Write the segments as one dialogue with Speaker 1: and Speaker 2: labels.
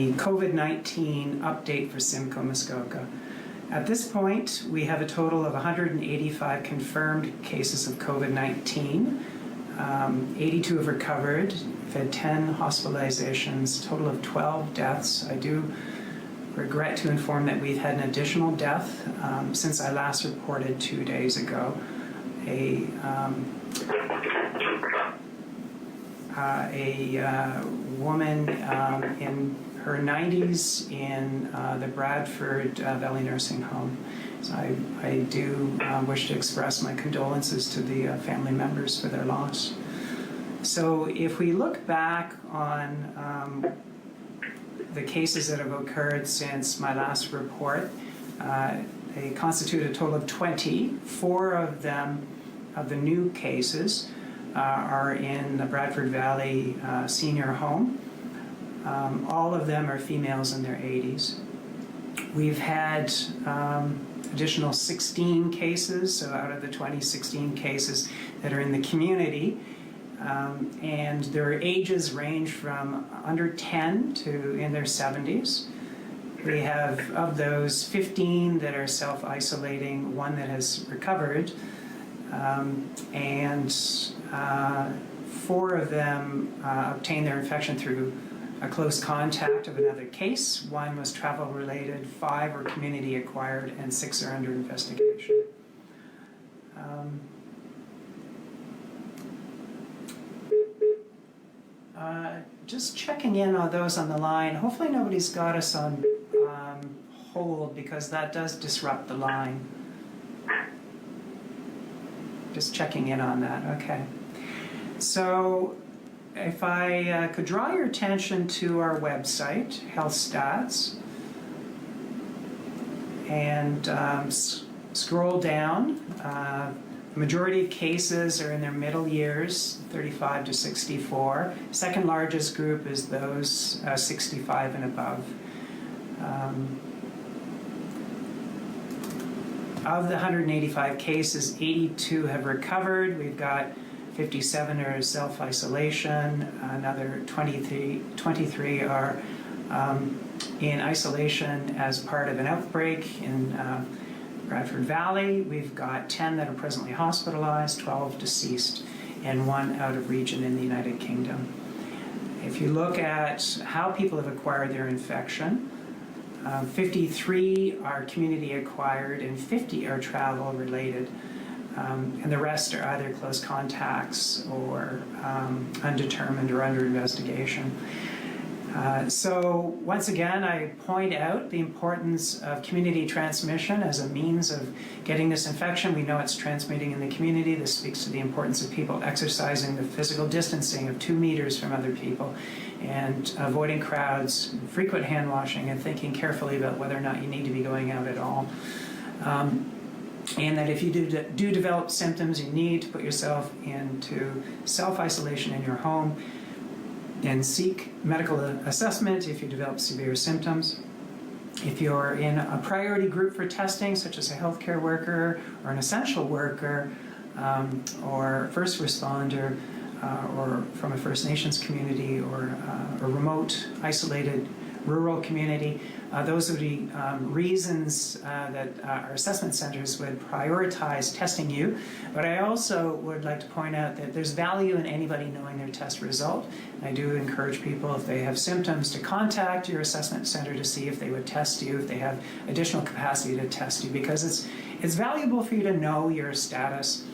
Speaker 1: the COVID-19 update for Simcoe, Muskoka. At this point, we have a total of 185 confirmed cases of COVID-19. 82 have recovered. We've had 10 hospitalizations, total of 12 deaths. I do regret to inform that we've had an additional death since I last reported 2 days ago. A woman in her 90s in the Bradford Valley Nursing Home. So I do wish to express my condolences to the family members for their loss. So if we look back on the cases that have occurred since my last report, they constitute a total of 20. 4 of them, of the new cases, are in the Bradford Valley Senior Home. All of them are females in their 80s. We've had additional 16 cases, so out of the 2016 cases that are in the community, and their ages range from under 10 to in their 70s. We have, of those, 15 that are self-isolating, 1 that has recovered, and 4 of them obtained their infection through a close contact of another case. 1 was travel-related, 5 were community-acquired, and 6 are under investigation. Just checking in on those on the line. Hopefully nobody's got us on hold, because that does disrupt the line. Just checking in on that, okay. So if I could draw your attention to our website, Health Stats, and scroll down. The majority of cases are in their middle years, 35 to 64. Second largest group is those 65 and above. Of the 185 cases, 82 have recovered. We've got 57 are self-isolation, another 23 are in isolation as part of an outbreak in Bradford Valley. We've got 10 that are presently hospitalized, 12 deceased, and 1 out of region in the United Kingdom. If you look at how people have acquired their infection, 53 are community acquired and 50 are travel related. And the rest are either close contacts or undetermined or under investigation. So once again, I point out the importance of community transmission as a means of getting this infection. We know it's transmitting in the community. This speaks to the importance of people exercising the physical distancing of 2 meters from other people, and avoiding crowds, frequent hand washing, and thinking carefully about whether or not you need to be going out at all. And that if you do develop symptoms, you need to put yourself into self-isolation in your home and seek medical assessment if you develop severe symptoms. If you're in a priority group for testing, such as a healthcare worker or an essential worker, or first responder, or from a First Nations community, or a remote, isolated, rural community, those would be reasons that our assessment centers would prioritize testing you. But I also would like to point out that there's value in anybody knowing their test result. I do encourage people, if they have symptoms, to contact your assessment center to see if they would test you, if they have additional capacity to test you, because it's valuable for you to know your status.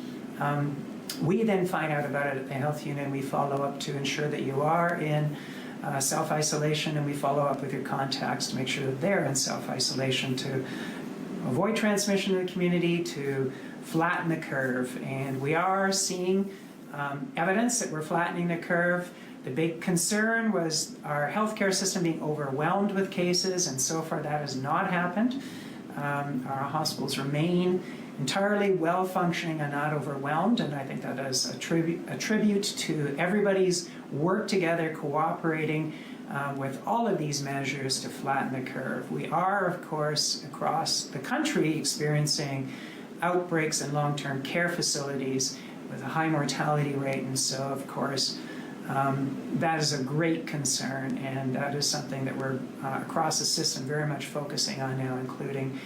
Speaker 1: We then find out about it at the health unit, and we follow up to ensure that you are in self-isolation, and we follow up with your contacts to make sure that they're in self-isolation to avoid transmission in the community, to flatten the curve. And we are seeing evidence that we're flattening the curve. The big concern was our healthcare system being overwhelmed with cases, and so far that has not happened. Our hospitals remain entirely well-functioning and not overwhelmed, and I think that is a tribute to everybody's work together, cooperating with all of these measures to flatten the curve. We are, of course, across the country experiencing outbreaks in long-term care facilities with a high mortality rate, and so, of course, That is a great concern, and that is something that we're across the system very much focusing on now, including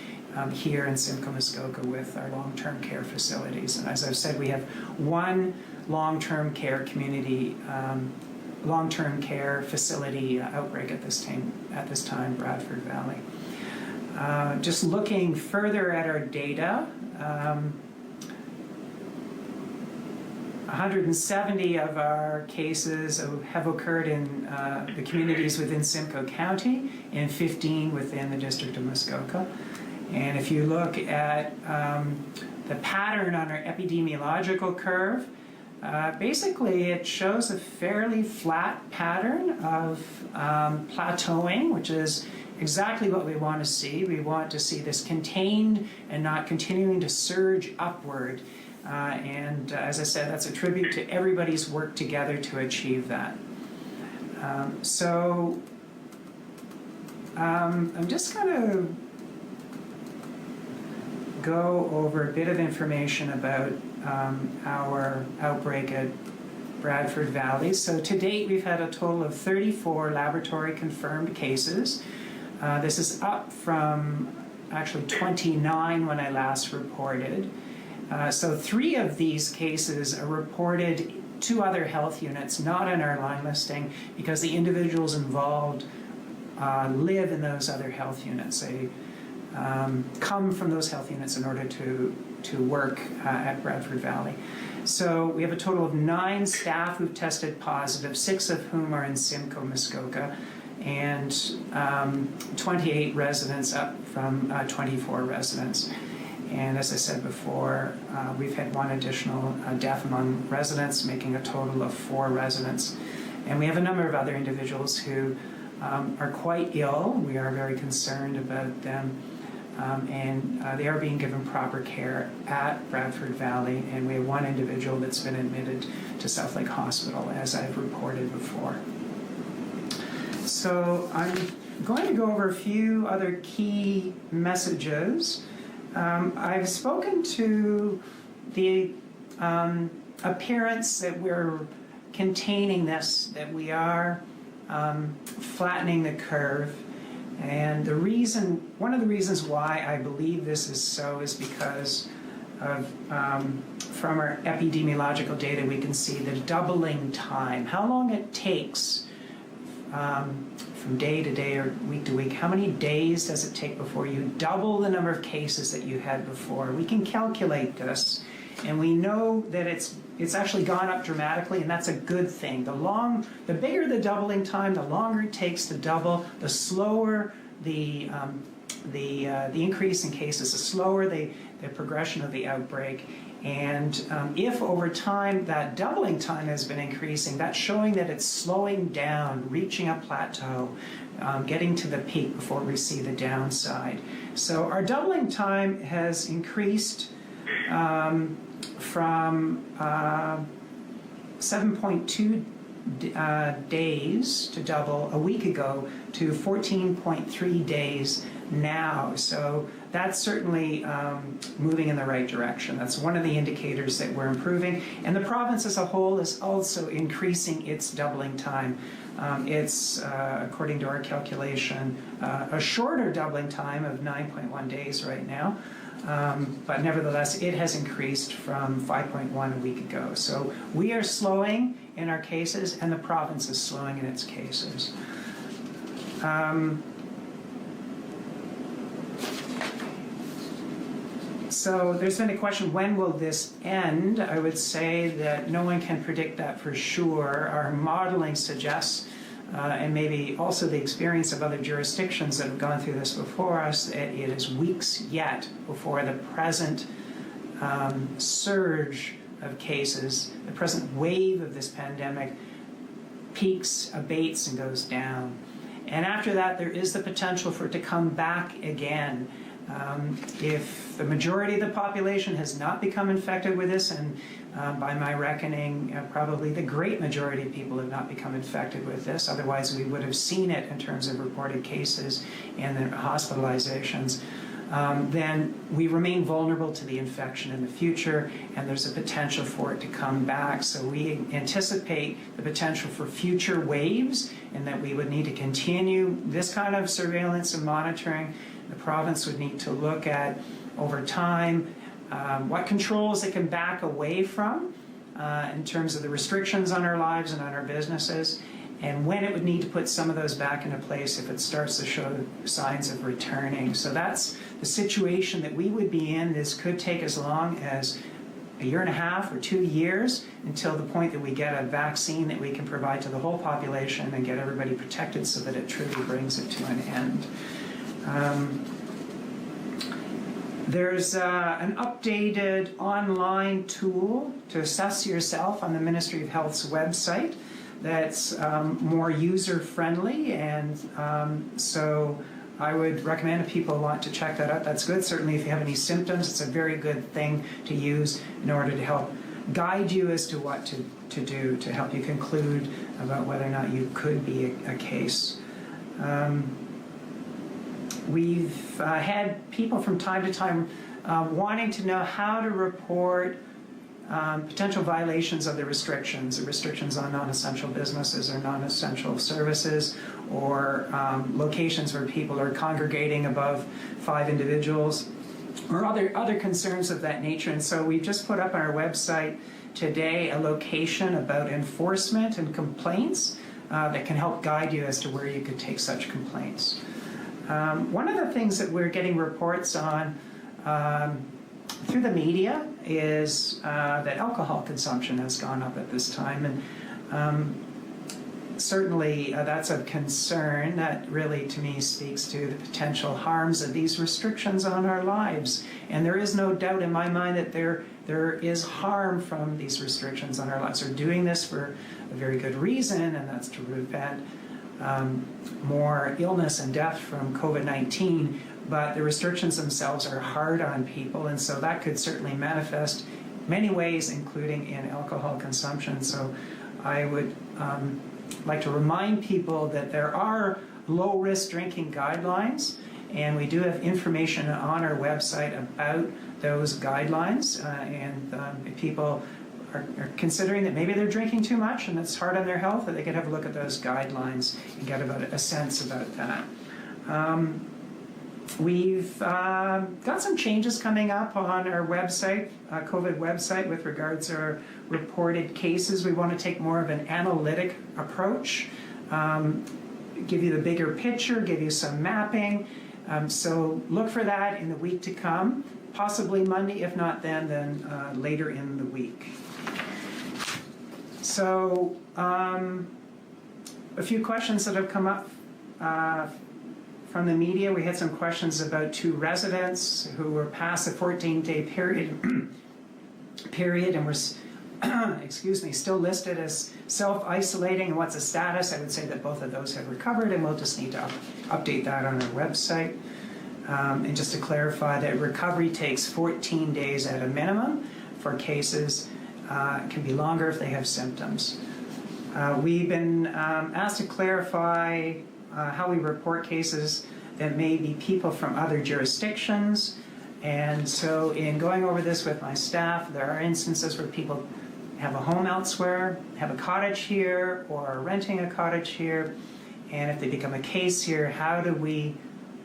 Speaker 1: here in Simcoe, Muskoka with our long-term care facilities. And as I've said, we have one long-term care community, long-term care facility outbreak at this time, Bradford Valley. Just looking further at our data, 170 of our cases have occurred in the communities within Simcoe County and 15 within the District of Muskoka. And if you look at the pattern on our epidemiological curve, basically it shows a fairly flat pattern of plateauing, which is exactly what we want to see. We want to see this contained and not continuing to surge upward. As I said, that's a tribute to everybody's work together to achieve that. I'm just going to go over a bit of information about our outbreak at Bradford Valley. So to date, we've had a total of 34 laboratory confirmed cases. This is up from actually 29 when I last reported. So 3 of these cases are reported to other health units, not in our line listing, because the individuals involved live in those other health units. They come from those health units in order to work at Bradford Valley. So we have a total of 9 staff who've tested positive, 6 of whom are in Simcoe, Muskoka, and 28 residents up from 24 residents. And as I said before, we've had 1 additional death among residents, making a total of 4 residents. And we have a number of other individuals who are quite ill. We are very concerned about them. And they are being given proper care at Bradford Valley. And we have 1 individual that's been admitted to South Lake Hospital, as I've reported before. So I'm going to go over a few other key messages. I've spoken to the appearance that we're containing this, that we are flattening the curve. And one of the reasons why I believe this is so is because of, from our epidemiological data, we can see the doubling time, how long it takes from day to day or week to week. How many days does it take before you double the number of cases that you had before? We can calculate this, and we know that it's actually gone up dramatically, and that's a good thing. The bigger the doubling time, the longer it takes to double, the slower the increase in cases, the slower the progression of the outbreak. And if over time that doubling time has been increasing, that's showing that it's slowing down, reaching a plateau, getting to the peak before we see the downside. So our doubling time has increased from 7.2 days to double a week ago to 14.3 days now. So that's certainly moving in the right direction. That's one of the indicators that we're improving. And the province as a whole is also increasing its doubling time. It's, according to our calculation, a shorter doubling time of 9.1 days right now. But nevertheless, it has increased from 5.1 a week ago. So we are slowing in our cases, and the province is slowing in its cases. So there's been a question, when will this end? I would say that no one can predict that for sure. Our modeling suggests, and maybe also the experience of other jurisdictions that have gone through this before us, that it is weeks yet before the present surge of cases, the present wave of this pandemic peaks, abates, and goes down. And after that, there is the potential for it to come back again. If the majority of the population has not become infected with this, and by my reckoning, probably the great majority of people have not become infected with this, otherwise we would have seen it in terms of reported cases and the hospitalizations. then we remain vulnerable to the infection in the future, and there's a potential for it to come back. So we anticipate the potential for future waves, and that we would need to continue this kind of surveillance and monitoring. The province would need to look at, over time, what controls it can back away from in terms of the restrictions on our lives and on our businesses, and when it would need to put some of those back into place if it starts to show signs of returning. So that's the situation that we would be in. This could take as long as a year and a half or 2 years until the point that we get a vaccine that we can provide to the whole population and get everybody protected so that it truly brings it to an end. There's an updated online tool to assess yourself on the Ministry of Health's website that's more user-friendly, and so I would recommend if people want to check that out. That's good. Certainly if you have any symptoms, it's a very good thing to use in order to help guide you as to what to do to help you conclude about whether or not you could be a case. We've had people from time to time wanting to know how to report potential violations of the restrictions on non-essential businesses or non-essential services, or locations where people are congregating above 5 individuals, or other concerns of that nature. And so we've just put up on our website today a location about enforcement and complaints that can help guide you as to where you could take such complaints. One of the things that we're getting reports on through the media is that alcohol consumption has gone up at this time, and certainly that's of concern. That really, to me, speaks to the potential harms of these restrictions on our lives. And there is no doubt in my mind that there is harm from these restrictions on our lives. We're doing this for a very good reason, and that's to prevent more illness and death from COVID-19, but the restrictions themselves are hard on people, and so that could certainly manifest many ways, including in alcohol consumption. So I would like to remind people that there are low-risk drinking guidelines, and we do have information on our website about those guidelines, and if people are considering that maybe they're drinking too much and it's hard on their health, that they could have a look at those guidelines and get about a sense about that. We've got some changes coming up on our website, COVID website, with regards to our reported cases. We want to take more of an analytic approach, give you the bigger picture, give you some mapping. So look for that in the week to come, possibly Monday. If not then later in the week. So a few questions that have come up from the media. We had some questions about 2 residents who were past the 14-day period and were still listed as self-isolating, and what's the status. I would say that both of those have recovered, and we'll just need to update that on our website. And just to clarify, that recovery takes 14 days at a minimum for cases. It can be longer if they have symptoms. We've been asked to clarify how we report cases that may be people from other jurisdictions. And so in going over this with my staff, there are instances where people have a home elsewhere, have a cottage here, or are renting a cottage here. And if they become a case here, how do we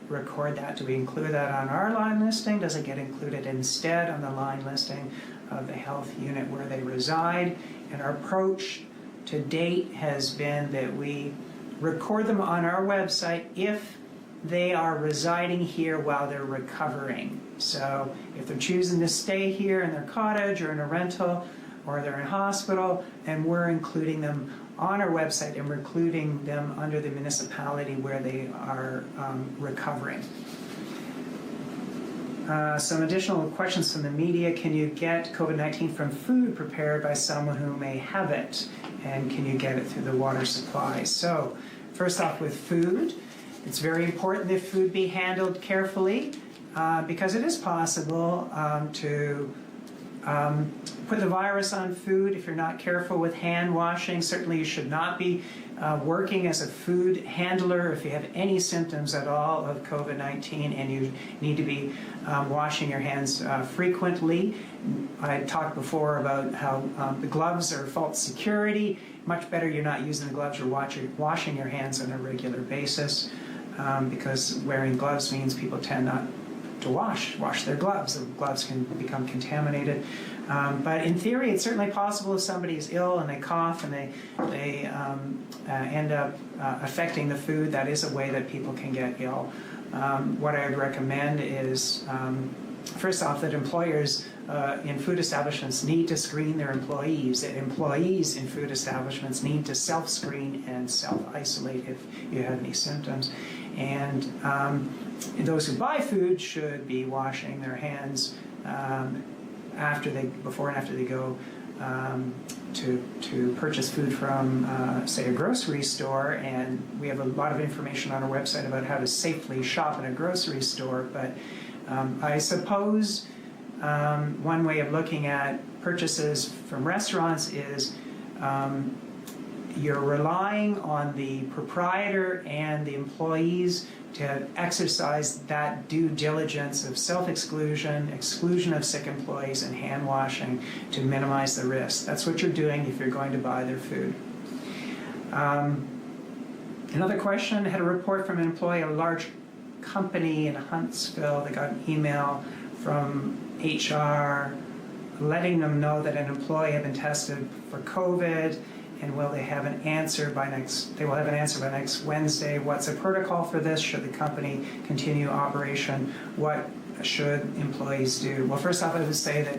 Speaker 1: record that? Do we include that on our line listing? Does it get included instead on the line listing of the health unit where they reside? And our approach to date has been that we record them on our website if they are residing here while they're recovering. So if they're choosing to stay here in their cottage or in a rental, or they're in hospital, then we're including them on our website and we're including them under the municipality where they are recovering. Some additional questions from the media. Can you get COVID-19 from food prepared by someone who may have it? And can you get it through the water supply? So first off, with food, it's very important that food be handled carefully because it is possible to put the virus on food if you're not careful with hand washing. Certainly you should not be working as a food handler if you have any symptoms at all of COVID-19, and you need to be washing your hands frequently. I talked before about how the gloves are false security. Much better you're not using the gloves or washing your hands on a regular basis, because wearing gloves means people tend not to wash their gloves. The gloves can become contaminated. But in theory, it's certainly possible if somebody's ill and they cough and they end up affecting the food. That is a way that people can get ill. What I would recommend is, first off, that employers in food establishments need to screen their employees. That employees in food establishments need to self-screen and self-isolate if you have any symptoms. And those who buy food should be washing their hands before and after they go to purchase food from, say, a grocery store. And we have a lot of information on our website about how to safely shop in a grocery store. But I suppose one way of looking at purchases from restaurants is you're relying on the proprietor and the employees to exercise that due diligence of self-exclusion, exclusion of sick employees, and hand washing to minimize the risk. That's what you're doing if you're going to buy their food. Another question, had a report from an employee at a large company in Huntsville. They got an email from HR letting them know that an employee had been tested for COVID, and will they have an answer by next Wednesday. What's the protocol for this? Should the company continue operation? What should employees do? Well, first off, I would say that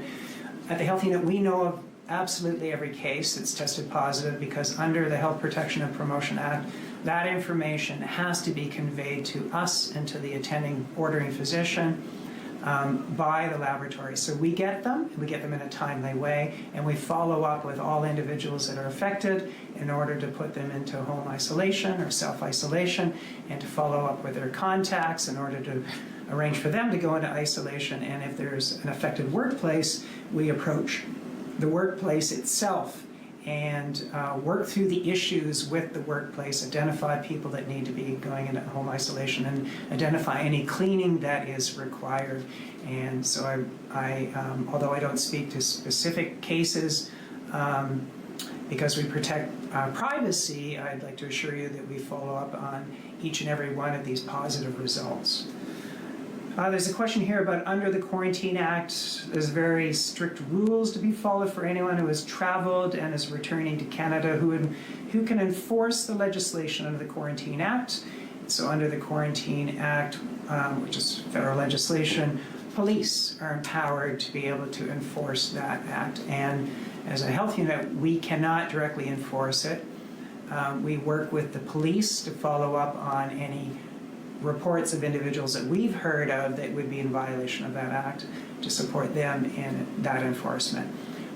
Speaker 1: at the Health Unit, we know of absolutely every case that's tested positive, because under the Health Protection and Promotion Act, that information has to be conveyed to us and to the ordering physician by the laboratory. So we get them in a timely way, and we follow up with all individuals that are affected in order to put them into home isolation or self-isolation, and to follow up with their contacts in order to arrange for them to go into isolation. And if there's an affected workplace, we approach the workplace itself and work through the issues with the workplace, identify people that need to be going into home isolation, and identify any cleaning that is required. And so although I don't speak to specific cases, because we protect privacy, I'd like to assure you that we follow up on each and every one of these positive results. There's a question here about under the Quarantine Act, there's very strict rules to be followed for anyone who has traveled and is returning to Canada. Who can enforce the legislation under the Quarantine Act? So under the Quarantine Act, which is federal legislation, police are empowered to be able to enforce that act. And as a health unit, we cannot directly enforce it. We work with the police to follow up on any reports of individuals that we've heard of that would be in violation of that act, to support them in that enforcement.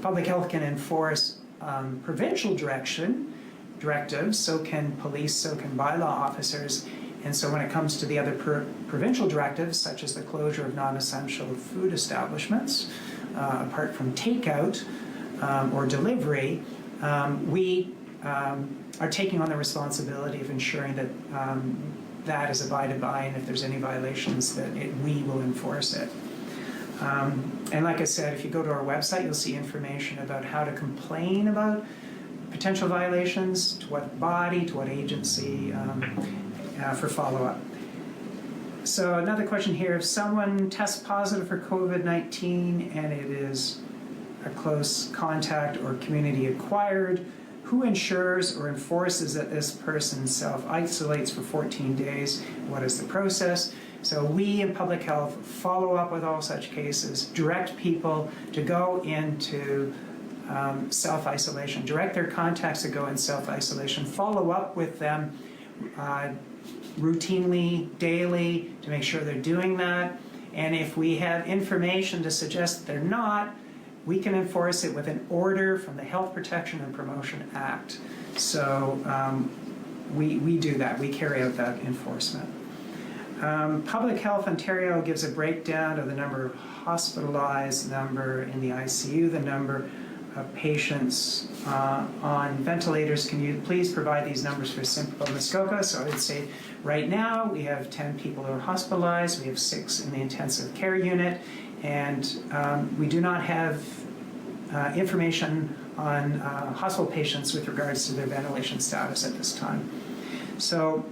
Speaker 1: Public health can enforce provincial directives, so can police, so can bylaw officers. And so when it comes to the other provincial directives, such as the closure of non-essential food establishments, apart from takeout or delivery, we are taking on the responsibility of ensuring that that is abided by, and if there's any violations, that we will enforce it. And like I said, if you go to our website, you'll see information about how to complain about potential violations, to what body, to what agency, for follow-up. So another question here, if someone tests positive for COVID-19 and it is a close contact or community acquired, who ensures or enforces that this person self-isolates for 14 days? What is the process? So we in public health follow up with all such cases, direct people to go into self-isolation, direct their contacts to go in self-isolation, follow up with them routinely, daily, to make sure they're doing that. And if we have information to suggest that they're not, we can enforce it with an order from the Health Protection and Promotion Act. So we do that. We carry out that enforcement. Public Health Ontario gives a breakdown of the number of hospitalized, number in the ICU, the number of patients on ventilators. Can you please provide these numbers for Simcoe and Muskoka? So I would say right now we have 10 people who are hospitalized, we have 6 in the intensive care unit, and we do not have information on hospital patients with regards to their ventilation status at this time. So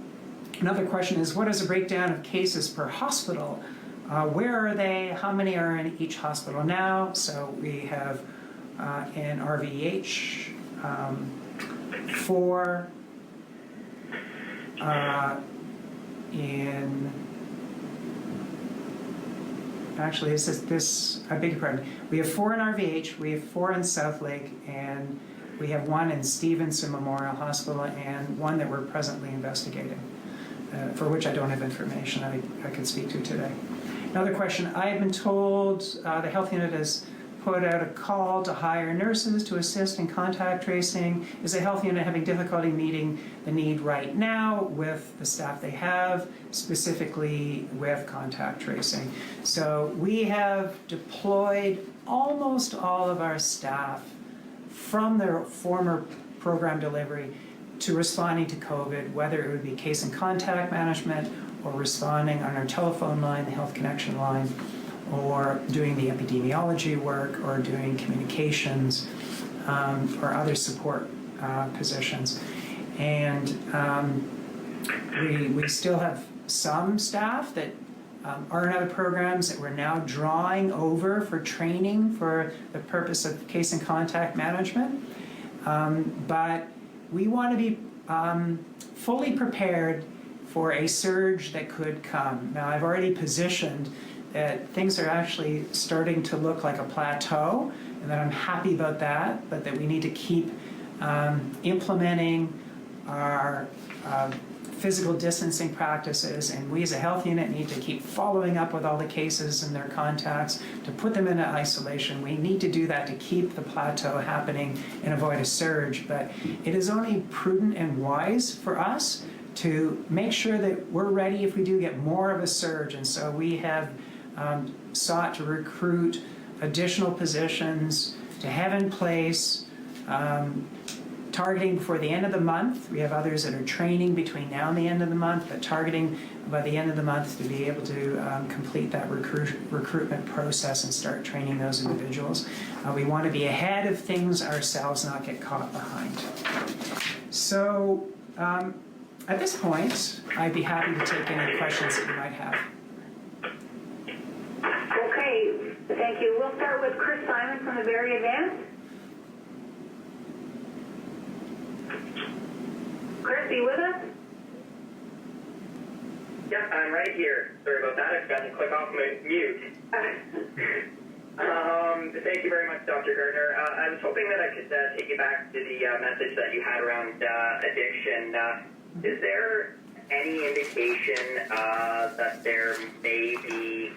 Speaker 1: another question is, what is the breakdown of cases per hospital? Where are they? How many are in each hospital now? So we have in RVH 4, actually I beg your pardon. We have 4 in RVH, we have 4 in South Lake, and we have 1 in Stevenson Memorial Hospital, and 1 that we're presently investigating, for which I don't have information I can speak to today. Another question, I have been told the health unit has put out a call to hire nurses to assist in contact tracing. Is the health unit having difficulty meeting the need right now with the staff they have, specifically with contact tracing? So we have deployed almost all of our staff from their former program delivery to responding to COVID, whether it would be case and contact management or responding on our telephone line, the health connection line, or doing the epidemiology work, or doing communications, or other support positions. And we still have some staff that are in other programs that we're now drawing over for training for the purpose of case and contact management. But we want to be fully prepared for a surge that could come. Now, I've already positioned that things are actually starting to look like a plateau, and that I'm happy about that, but that we need to keep implementing our physical distancing practices, and we as a health unit need to keep following up with all the cases and their contacts to put them into isolation. We need to do that to keep the plateau happening and avoid a surge, but it is only prudent and wise for us to make sure that we're ready if we do get more of a surge. And so we have sought to recruit additional positions to have in place, targeting before the end of the month. We have others that are training between now and the end of the month, but targeting by the end of the month to be able to complete that recruitment process and start training those individuals. We want to be ahead of things ourselves, not get caught behind. So at this point, I'd be happy to take any questions that you might have.
Speaker 2: Okay, thank you. We'll start with Chris Simon from the Very Advanced. Chris, are you with us?
Speaker 3: Yep, I'm right here. Sorry about that. I forgot to click off my mute. Thank you very much, Dr. Gardner. I was hoping that I could take you back to the message that you had around addiction. Is there any indication that there may be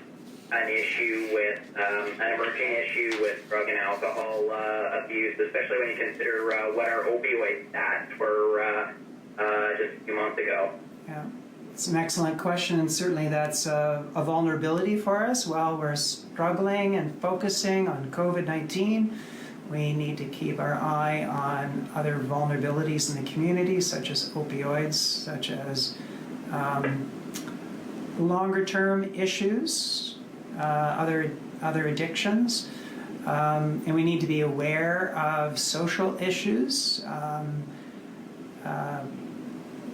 Speaker 3: an issue with, an emerging issue with drug and alcohol abuse, especially when you consider what our opioid stats were just a few months ago?
Speaker 1: Yeah, it's an excellent question, and certainly that's a vulnerability for us. While we're struggling and focusing on COVID-19, we need to keep our eye on other vulnerabilities in the community, such as opioids, such as longer-term issues, other addictions, and we need to be aware of social issues,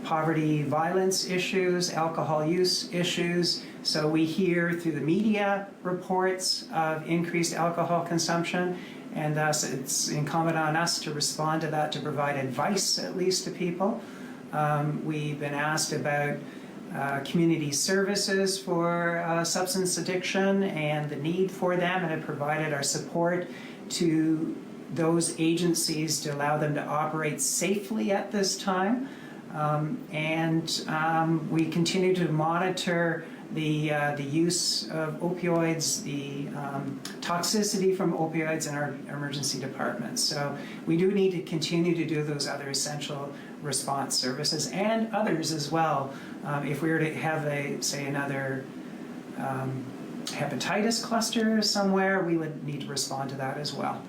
Speaker 1: poverty, violence issues, alcohol use issues. So we hear through the media reports of increased alcohol consumption, and thus it's incumbent on us to respond to that, to provide advice at least to people. We've been asked about community services for substance addiction and the need for them, and have provided our support to those agencies to allow them to operate safely at this time. We continue to monitor the use of opioids, the toxicity from opioids in our emergency departments. So we do need to continue to do those other essential response services and others as well. If we were to have say another hepatitis cluster somewhere, we would need to respond to that as well.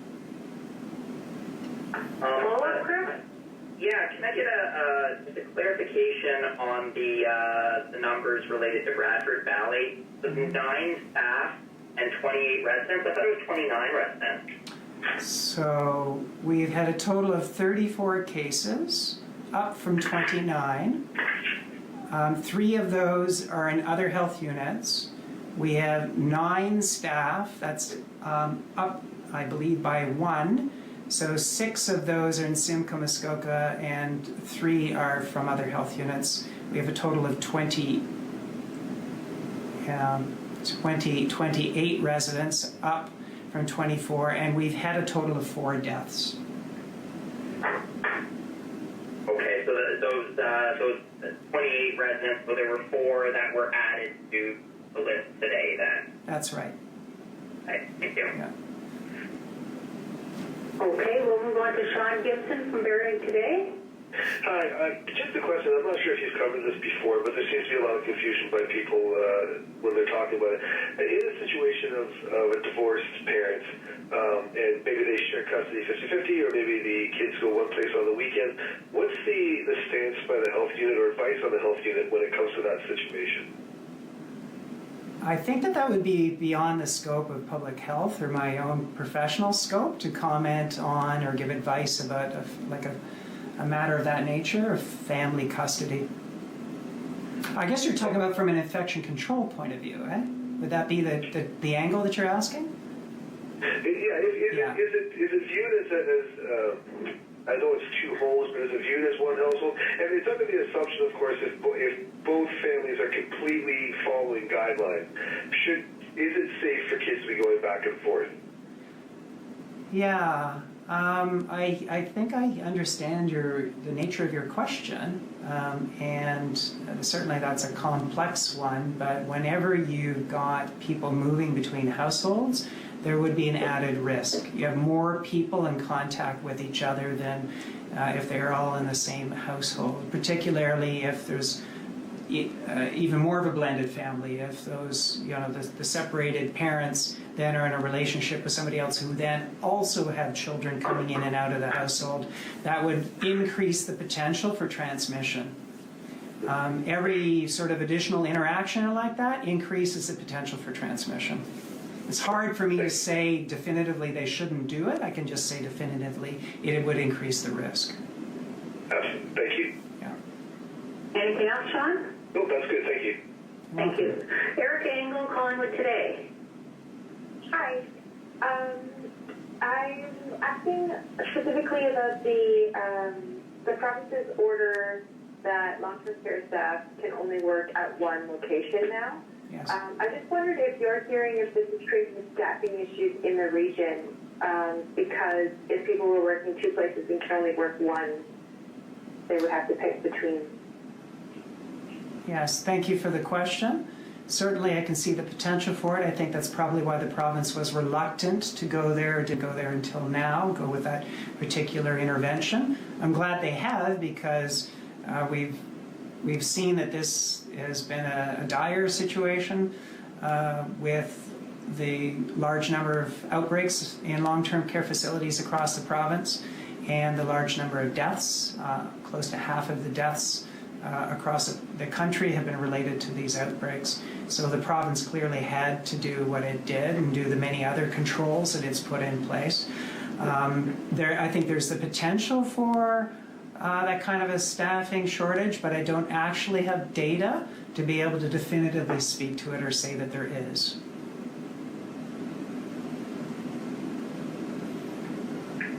Speaker 2: Follow-up, Chris?
Speaker 3: Yeah, can I get just a clarification on the numbers related to Bradford Valley? It was 9 staff and 28 residents. I thought it was 29 residents.
Speaker 1: So we've had a total of 34 cases, up from 29. 3 of those are in other health units. We have 9 staff, that's up, I believe, by 1. So 6 of those are in Simcoe, Muskoka, and 3 are from other health units. We have a total of 28 residents, up from 24, and we've had a total of 4 deaths.
Speaker 3: Okay, so those 28 residents, so there were 4 that were added to the list today then?
Speaker 1: That's right.
Speaker 3: Okay, thank you.
Speaker 1: Yeah.
Speaker 2: Okay, we'll move on to Sean Gibson from Bering Today.
Speaker 4: Hi, just a question. I'm not sure if you've covered this before, but there seems to be a lot of confusion by people when they're talking about it. In a situation of a divorced parent, and maybe they share custody 50-50, or maybe the kids go one place on the weekend, what's the stance by the health unit or advice on the health unit when it comes to that situation?
Speaker 1: I think that would be beyond the scope of public health or my own professional scope to comment on or give advice about a matter of that nature, of family custody. I guess you're talking about from an infection control point of view, eh? Would that be the angle that you're asking?
Speaker 4: Yeah, is it viewed as I know it's 2 homes, but is it viewed as one household? And it's under the assumption, of course, if both families are completely following guidelines, is it safe for kids to be going back and forth?
Speaker 1: Yeah, I think I understand the nature of your question, and certainly that's a complex one, but whenever you've got people moving between households, there would be an added risk. You have more people in contact with each other than if they're all in the same household, particularly if there's even more of a blended family, if those, the separated parents then are in a relationship with somebody else who then also have children coming in and out of the household, that would increase the potential for transmission. Every sort of additional interaction like that increases the potential for transmission. It's hard for me to say definitively they shouldn't do it. I can just say definitively it would increase the risk.
Speaker 4: Thank you.
Speaker 1: Yeah.
Speaker 2: Anything else, Sean?
Speaker 4: No, that's good. Thank you.
Speaker 2: Thank you. Erica Engel, Collingwood Today.
Speaker 5: Hi. I'm asking specifically about the province's order that long-term care staff can only work at one location now.
Speaker 1: Yes.
Speaker 5: I just wondered if you're hearing if this is creating staffing issues in the region, because if people were working 2 places and can only work one, they would have to pick between.
Speaker 1: Yes, thank you for the question. Certainly I can see the potential for it. I think that's probably why the province was reluctant to go there until now, go with that particular intervention. I'm glad they have, because we've seen that this has been a dire situation with the large number of outbreaks in long-term care facilities across the province and the large number of deaths. Close to half of the deaths across the country have been related to these outbreaks. So the province clearly had to do what it did and do the many other controls that it's put in place. I think there's the potential for that kind of a staffing shortage, but I don't actually have data to be able to definitively speak to it or say that there is.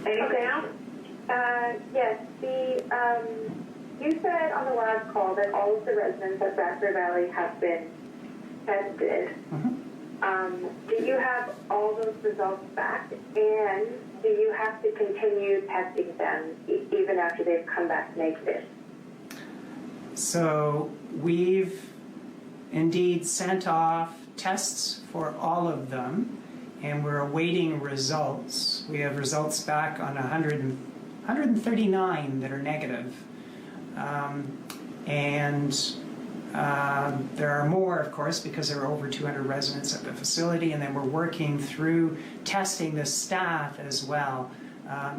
Speaker 2: Anything else?
Speaker 5: Yes, you said on the last call that all of the residents at Bradford Valley have been tested.
Speaker 1: Mm-hmm.
Speaker 5: Do you have all those results back, and do you have to continue testing them even after they've come back negative?
Speaker 1: So we've indeed sent off tests for all of them, and we're awaiting results. We have results back on 139 that are negative. There are more, of course, because there are over 200 residents at the facility, and then we're working through testing the staff as well.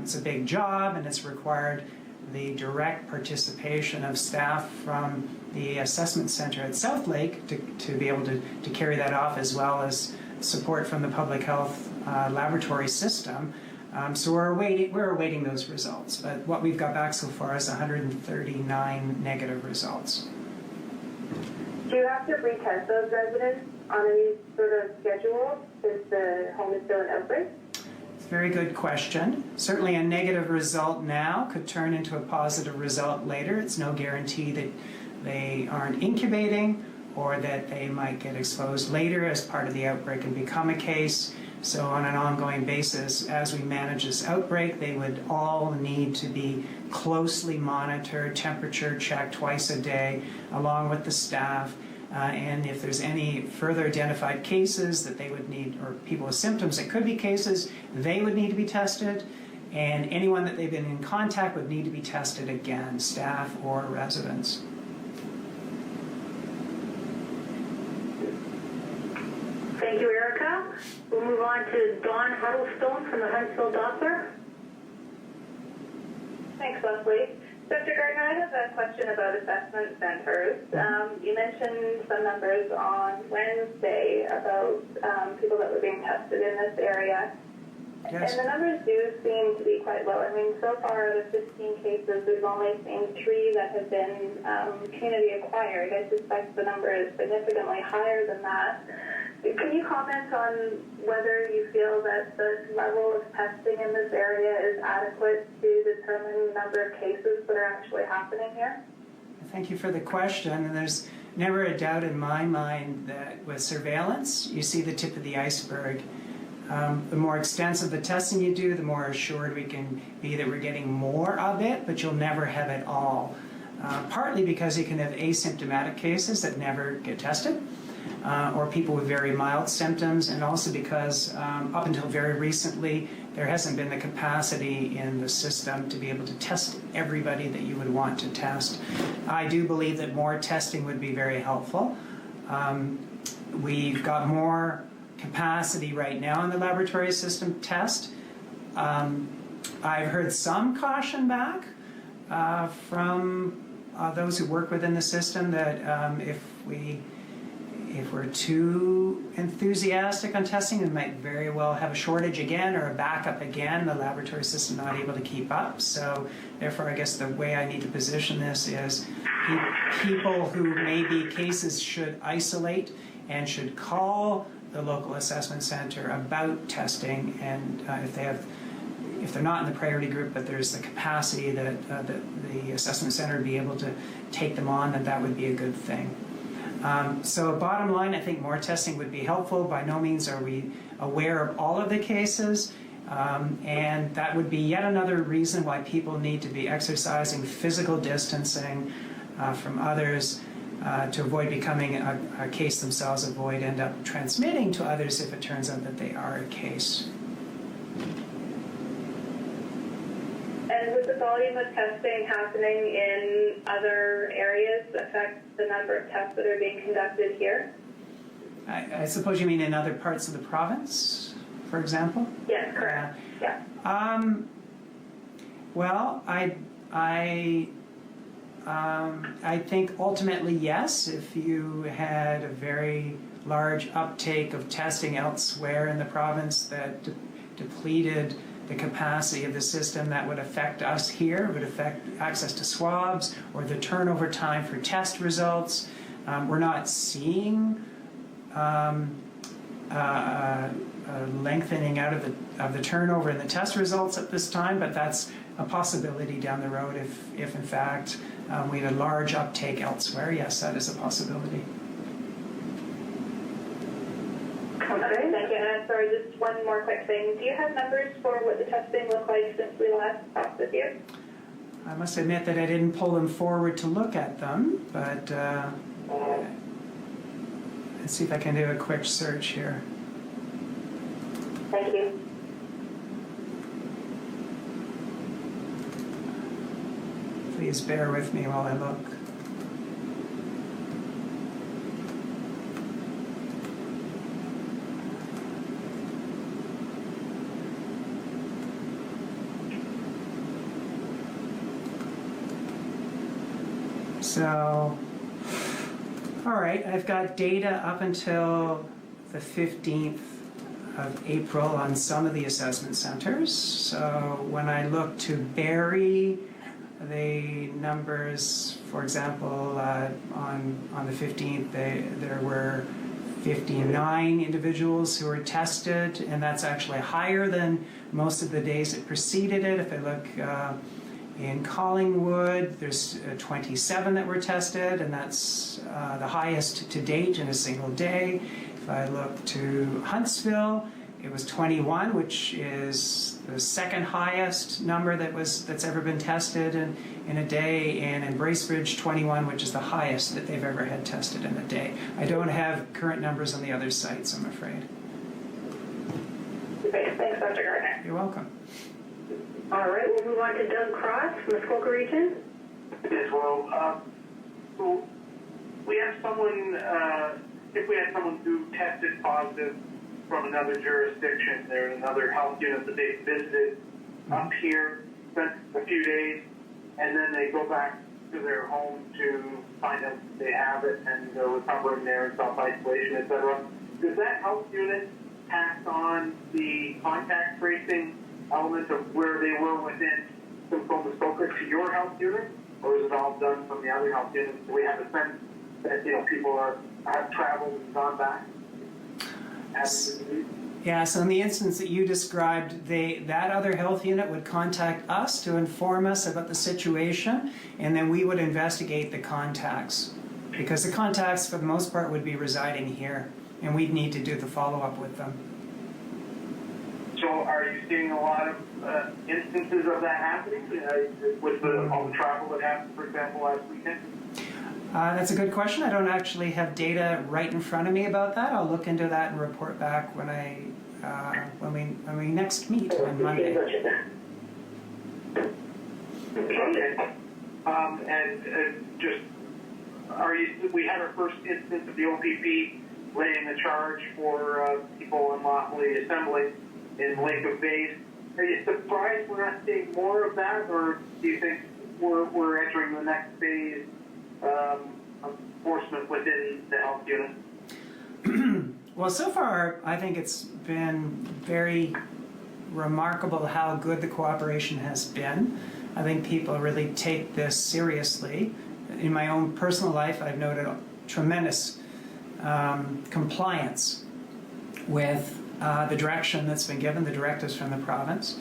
Speaker 1: It's a big job, and it's required the direct participation of staff from the assessment center at South Lake to be able to carry that off, as well as support from the public health laboratory system. So we're awaiting those results, but what we've got back so far is 139 negative results.
Speaker 5: Do you have to retest those residents on any sort of schedule since the home is still in outbreak?
Speaker 1: It's a very good question. Certainly a negative result now could turn into a positive result later. It's no guarantee that they aren't incubating or that they might get exposed later as part of the outbreak and become a case. So on an ongoing basis, as we manage this outbreak, they would all need to be closely monitored, temperature checked twice a day, along with the staff. And if there's any further identified cases that they would need, or people with symptoms that could be cases, they would need to be tested. And anyone that they've been in contact would need to be tested again, staff or residents.
Speaker 2: Thank you, Erica. We'll move on to Dawn Huddlestone from the Huntsville Doppler.
Speaker 5: Thanks, Leslie. Dr. Gardner, I have a question about assessment centers. You mentioned some numbers on Wednesday about people that were being tested in this area.
Speaker 1: Yes.
Speaker 5: And the numbers do seem to be quite low. I mean, so far, the 15 cases, we've only seen 3 that have been community acquired. I suspect the number is significantly higher than that. Can you comment on whether you feel that the level of testing in this area is adequate to determine the number of cases that are actually happening here?
Speaker 1: Thank you for the question. And there's never a doubt in my mind that with surveillance, you see the tip of the iceberg. The more extensive the testing you do, the more assured we can be that we're getting more of it, but you'll never have it all. Partly because you can have asymptomatic cases that never get tested, or people with very mild symptoms, and also because up until very recently, there hasn't been the capacity in the system to be able to test everybody that you would want to test. I do believe that more testing would be very helpful. We've got more capacity right now in the laboratory system test. I've heard some caution back from those who work within the system that if we're too enthusiastic on testing, we might very well have a shortage again or a backup again, the laboratory system not able to keep up. So therefore, I guess the way I need to position this is people who may be cases should isolate and should call the local assessment center about testing, and if they're not in the priority group, but there's the capacity that the assessment center would be able to take them on, that would be a good thing. So bottom line, I think more testing would be helpful. By no means are we aware of all of the cases, and that would be yet another reason why people need to be exercising physical distancing from others, to avoid becoming a case themselves, end up transmitting to others if it turns out that they are a case.
Speaker 5: And would the volume of testing happening in other areas affect the number of tests that are being conducted here?
Speaker 1: I suppose you mean in other parts of the province, for example?
Speaker 5: Yes, correct. Yeah.
Speaker 1: Well, I think ultimately yes, if you had a very large uptake of testing elsewhere in the province that depleted the capacity of the system, that would affect us here. It would affect access to swabs or the turnover time for test results. We're not seeing lengthening out of the turnover in the test results at this time, but that's a possibility down the road if in fact we had a large uptake elsewhere. Yes, that is a possibility.
Speaker 5: Okay, thank you. And sorry, just one more quick thing. Do you have numbers for what the testing looked like since we last talked with you?
Speaker 1: I must admit that I didn't pull them forward to look at them, but Let's see if I can do a quick search here.
Speaker 5: Thank you.
Speaker 1: Please bear with me while I look. So, all right, I've got data up until the 15th of April on some of the assessment centers. So when I look to Barrie, the numbers, for example, on the 15th, there were 59 individuals who were tested, and that's actually higher than most of the days that preceded it. If I look in Collingwood, there's 27 that were tested, and that's the highest to date in a single day. If I look to Huntsville, it was 21, which is the second highest number that's ever been tested in a day, and in Bracebridge, 21, which is the highest that they've ever had tested in a day. I don't have current numbers on the other sites, I'm afraid.
Speaker 2: Okay, thanks, Dr. Gardner.
Speaker 1: You're welcome.
Speaker 2: All right, we'll move on to Doug Cross from the Muskoka region.
Speaker 6: As well. So we have someone, if we had someone who tested positive from another jurisdiction, they're in another health unit that they visited up here, spent a few days, and then they go back to their home to find out that they have it and they're recovering there in self-isolation, et cetera. Does that health unit pass on the contact tracing element of where they were within Simcoe, Muskoka to your health unit, or is it all done from the other health units? Do we have a sense that people have traveled and gone back?
Speaker 1: Yeah, so in the instance that you described, that other health unit would contact us to inform us about the situation, and then we would investigate the contacts, because the contacts for the most part would be residing here, and we'd need to do the follow-up with them.
Speaker 6: So are you seeing a lot of instances of that happening with all the travel that happened, for example, last weekend?
Speaker 1: That's a good question. I don't actually have data right in front of me about that. I'll look into that and report back when we next meet on Monday.
Speaker 6: Okay. And just we had our first instance of the OPP laying a charge for people unlawfully assembling in Lake of Bays. Are you surprised we're not seeing more of that, or do you think we're entering the next phase of enforcement within the health unit?
Speaker 1: Well, so far, I think it's been very remarkable how good the cooperation has been. I think people really take this seriously. In my own personal life, I've noted tremendous compliance with the direction that's been given, the directives from the province.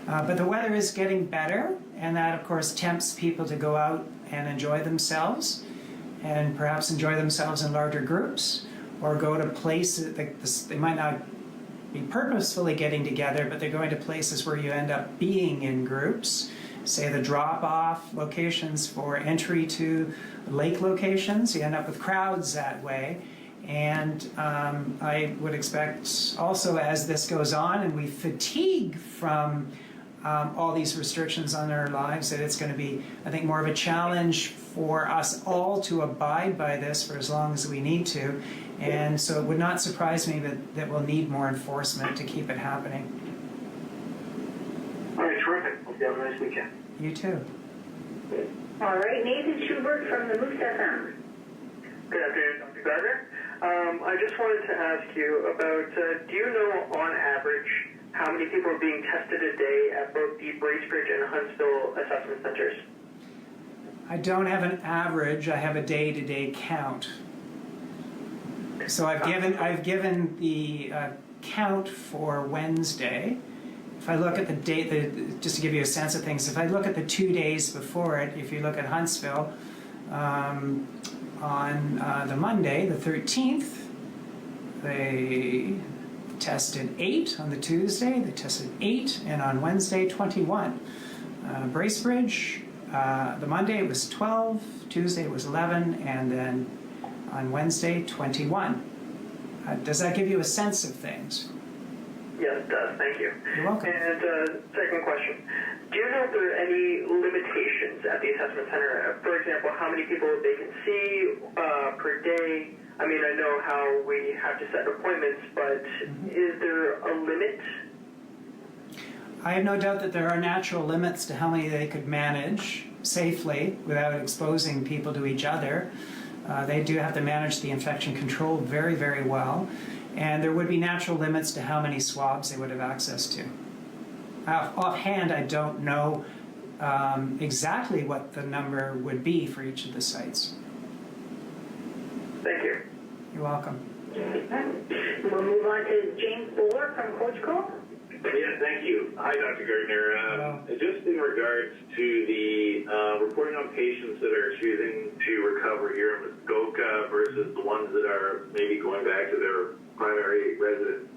Speaker 1: But the weather is getting better, and that, of course, tempts people to go out and enjoy themselves, and perhaps enjoy themselves in larger groups, or go to places that they might not be purposefully getting together, but they're going to places where you end up being in groups, say the drop-off locations for entry to lake locations. You end up with crowds that way. And I would expect also, as this goes on and we fatigue from all these restrictions on our lives, that it's going to be, I think, more of a challenge for us all to abide by this for as long as we need to. And so it would not surprise me that we'll need more enforcement to keep it happening.
Speaker 6: All right, terrific. Hope you have a nice weekend.
Speaker 1: You too.
Speaker 2: All right, Nathan Schubert from the Moose FM.
Speaker 7: Good afternoon, Dr. Gardner. I just wanted to ask you about, do you know on average how many people are being tested a day at both the Bracebridge and Huntsville assessment centers?
Speaker 1: I don't have an average, I have a day-to-day count. So I've given the count for Wednesday. If I look at the date, just to give you a sense of things, if I look at the 2 days before it, if you look at Huntsville, on the Monday, the 13th, they tested 8. On the Tuesday, they tested 8, and on Wednesday, 21. Bracebridge, the Monday it was 12, Tuesday it was 11, and then on Wednesday, 21. Does that give you a sense of things?
Speaker 7: Yes, it does. Thank you.
Speaker 1: You're welcome.
Speaker 7: And second question. Do you know if there are any limitations at the assessment center? For example, how many people they can see per day? I mean, I know how we have to set appointments, but is there a limit?
Speaker 1: I have no doubt that there are natural limits to how many they could manage safely without exposing people to each other. They do have to manage the infection control very, very well. And there would be natural limits to how many swabs they would have access to. Offhand, I don't know exactly what the number would be for each of the sites.
Speaker 7: Thank you.
Speaker 1: You're welcome.
Speaker 2: We'll move on to James Bowler from Coachco.
Speaker 8: Yeah, thank you. Hi, Dr. Gardner. Just in regards to the reporting on patients that are choosing to recover here in Muskoka versus the ones that are maybe going back to their primary residence.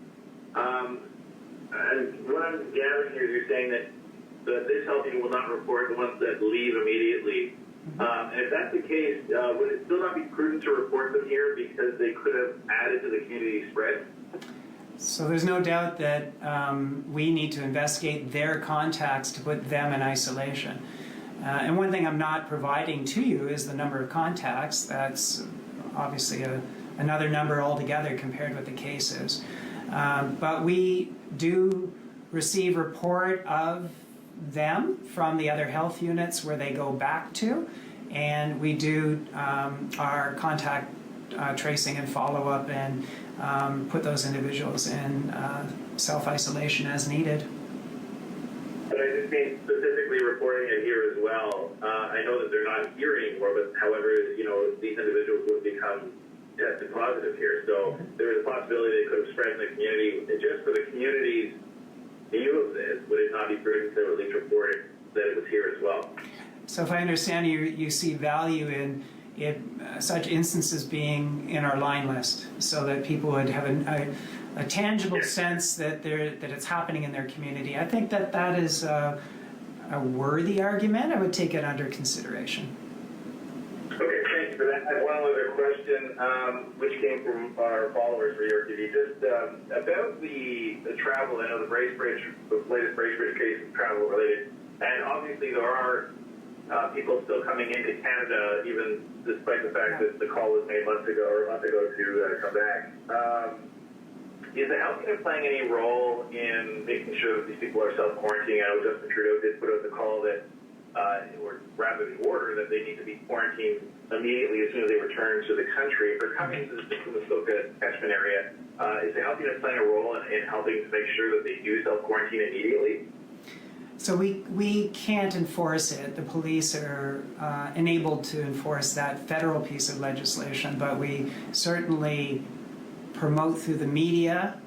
Speaker 8: And what I'm gathering here is you're saying that this health unit will not report the ones that leave immediately. And if that's the case, would it still not be prudent to report them here because they could have added to the community spread?
Speaker 1: So there's no doubt that we need to investigate their contacts to put them in isolation. And one thing I'm not providing to you is the number of contacts. That's obviously another number altogether compared with the cases. But we do receive report of them from the other health units where they go back to, and we do our contact tracing and follow-up and put those individuals in self-isolation as needed.
Speaker 8: But I just mean specifically reporting it here as well. I know that they're not here anymore, but however, these individuals would become tested positive here. So there is a possibility they could have spread in the community. And just for the community's view of this, would it not be prudent to at least report it, that it was here as well?
Speaker 1: So if I understand you see value in such instances being in our line list, so that people would have a tangible sense that it's happening in their community. I think that is a worthy argument. I would take it under consideration.
Speaker 8: Okay, thank you for that. I have one other question, which came from our followers for your TV. Just about the travel. I know the latest Bracebridge case is travel related, and obviously there are people still coming into Canada, even despite the fact that the call was made a month ago to come back. Is the health unit playing any role in making sure that these people are self-quarantining? I know Justin Trudeau did put out the call that, or rather the order, that they need to be quarantined immediately as soon as they return to the country. If they're coming to the Muskoka catchment area, is the health unit playing a role in helping to make sure that they do self-quarantine immediately?
Speaker 1: So we can't enforce it. The police are enabled to enforce that federal piece of legislation, but we certainly promote through the media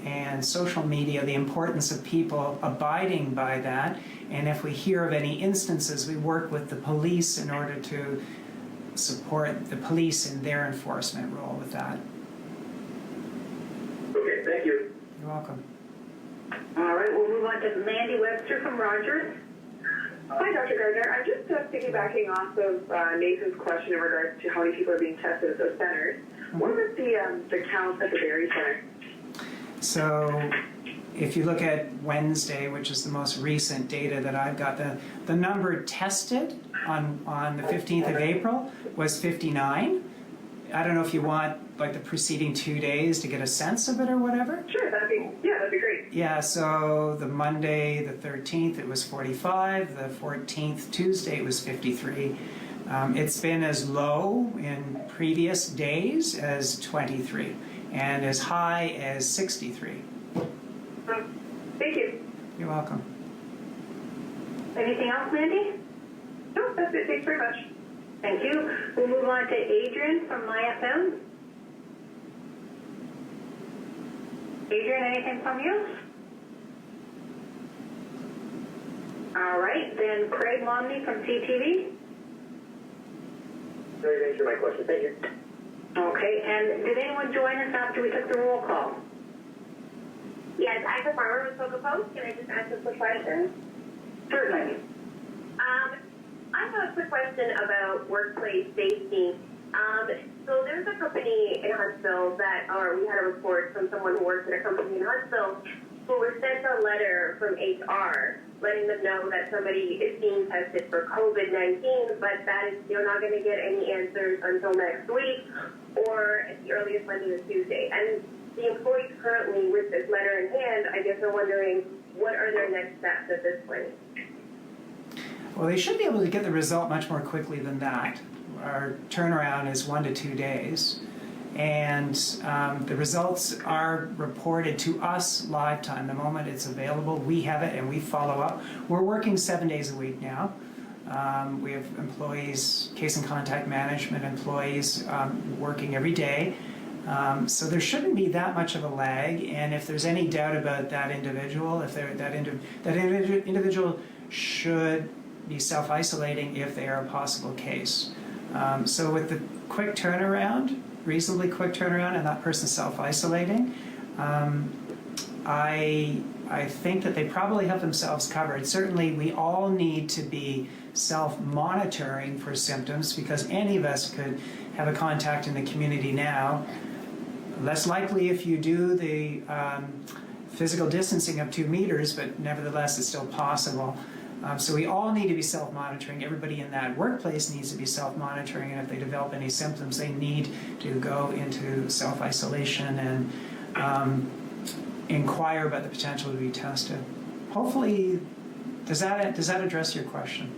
Speaker 1: and social media the importance of people abiding by that. And if we hear of any instances, we work with the police in order to support the police in their enforcement role with that.
Speaker 8: Okay, thank you.
Speaker 1: You're welcome.
Speaker 2: All right, we'll move on to Mandy Webster from Rogers.
Speaker 9: Hi, Dr. Gardner. I'm just piggybacking off of Nathan's question in regards to how many people are being tested at those centers. What was the count at the Barrie Center?
Speaker 1: So if you look at Wednesday, which is the most recent data that I've got, the number tested on the 15th of April was 59. I don't know if you want like the preceding 2 days to get a sense of it or whatever.
Speaker 9: Sure, that'd be great.
Speaker 1: Yeah, so the Monday, the 13th, it was 45. The 14th, Tuesday, it was 53. It's been as low in previous days as 23 and as high as 63.
Speaker 9: Thank you.
Speaker 1: You're welcome.
Speaker 2: Anything else, Mandy?
Speaker 9: No, that's it. Thanks very much.
Speaker 2: Thank you. We'll move on to Adrian from MyFM. Adrian, anything from you? All right, then Craig Momney from CTV.
Speaker 8: Sorry to answer my question. Thank you.
Speaker 2: Okay, and did anyone join us after we took the roll call?
Speaker 10: Yes, I'm a farmer with Muskoka Post. Can I just ask a quick question?
Speaker 2: Certainly.
Speaker 10: I have a quick question about workplace safety. So there's a company in Huntsville that, or we had a report from someone who works at a company in Huntsville who was sent a letter from HR letting them know that somebody is being tested for COVID-19, but that is, they're not going to get any answers until next week or at the earliest Monday or Tuesday. And the employees currently with this letter in hand, I guess, are wondering what are their next steps at this point.
Speaker 1: Well, they should be able to get the result much more quickly than that. Our turnaround is 1 to 2 days. And the results are reported to us live time. The moment it's available, we have it and we follow up. We're working 7 days a week now. We have employees, case and contact management employees working every day. So there shouldn't be that much of a lag. And if there's any doubt about that individual, if that individual should be self-isolating if they are a possible case. So with the quick turnaround, reasonably quick turnaround, and that person self-isolating, I think that they probably have themselves covered. Certainly, we all need to be self-monitoring for symptoms because any of us could have a contact in the community now. Less likely if you do the physical distancing of 2 meters, but nevertheless, it's still possible. So we all need to be self-monitoring. Everybody in that workplace needs to be self-monitoring, and if they develop any symptoms, they need to go into self-isolation and inquire about the potential to be tested. Hopefully, does that address your question?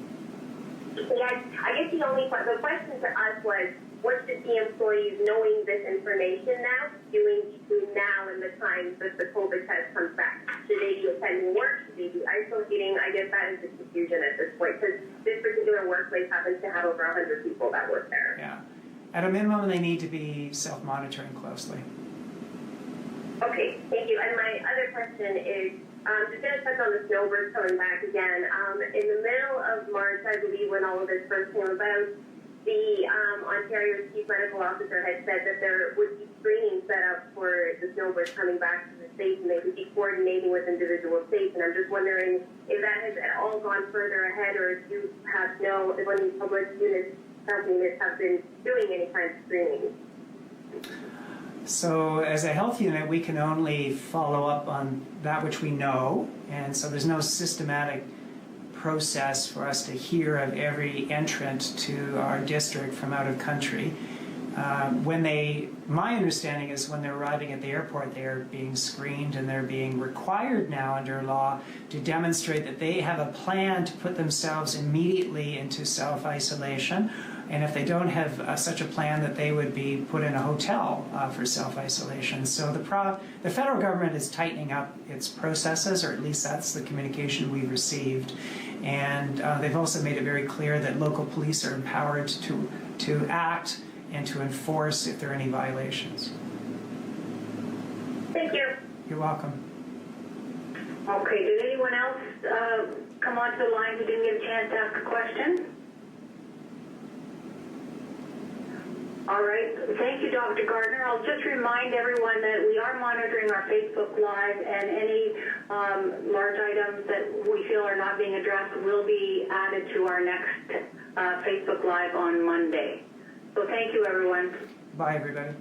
Speaker 10: Yes, I guess the question to us was, what should the employees, knowing this information now, doing between now and the time that the COVID test comes back? Should they be attending work? Should they be isolating? I guess that is the confusion at this point, because this particular workplace happens to have over 100 people that work there.
Speaker 1: Yeah. At a minimum, they need to be self-monitoring closely.
Speaker 10: Okay, thank you. And my other question is, just going to touch on the snowbirds coming back again. In the middle of March, I believe, when all of this first came about, the Ontario's chief medical officer had said that there would be screening set up for the snowbirds coming back to the states, and they would be coordinating with individual states. And I'm just wondering if that has at all gone further ahead, or if you perhaps know if any public units, health units, have been doing any kind of screening.
Speaker 1: So as a health unit, we can only follow up on that which we know, and so there's no systematic process for us to hear of every entrant to our district from out of country. My understanding is when they're arriving at the airport, they are being screened, and they're being required now under law to demonstrate that they have a plan to put themselves immediately into self-isolation. And if they don't have such a plan, that they would be put in a hotel for self-isolation. So the federal government is tightening up its processes, or at least that's the communication we've received. And they've also made it very clear that local police are empowered to act and to enforce if there are any violations.
Speaker 10: Thank you.
Speaker 1: You're welcome.
Speaker 2: Okay, did anyone else come onto the line who didn't get a chance to ask a question? All right, thank you, Dr. Gardner. I'll just remind everyone that we are monitoring our Facebook Live, and any large items that we feel are not being addressed will be added to our next Facebook Live on Monday. So thank you, everyone.
Speaker 1: Bye, everybody.